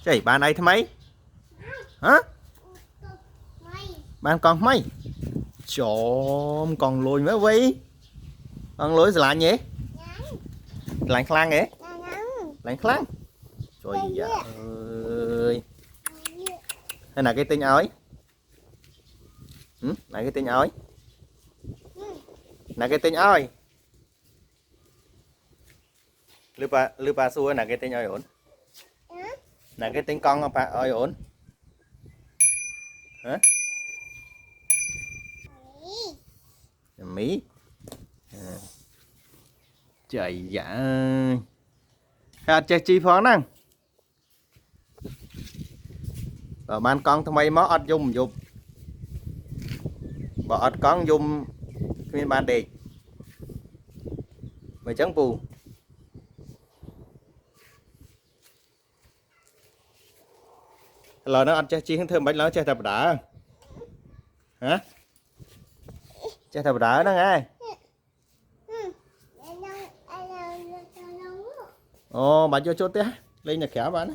chạy bạn ấy thế mấy hả bạn con mấy chôm còn lùi mấy vi con lùi là nhỉ lạnh khlang nhỉ lạnh khlang trời ơi hay là cái tên ơi là cái tên ơi là cái tên ơi lưu ba xua là cái tên ơi ổn là cái tên con không bà ơi ổn hả Mỹ trời dạ hạt chơi chi phó năng ở ban con thay mó ọt dùng dục bỏ ọt con dùng nguyên ban đề mày trắng bù lời nó ăn chơi chi thơm bánh nó chơi thập đá hả chơi thập đá đó nghe ồ bà cho chốt té lên nhà khéo bạn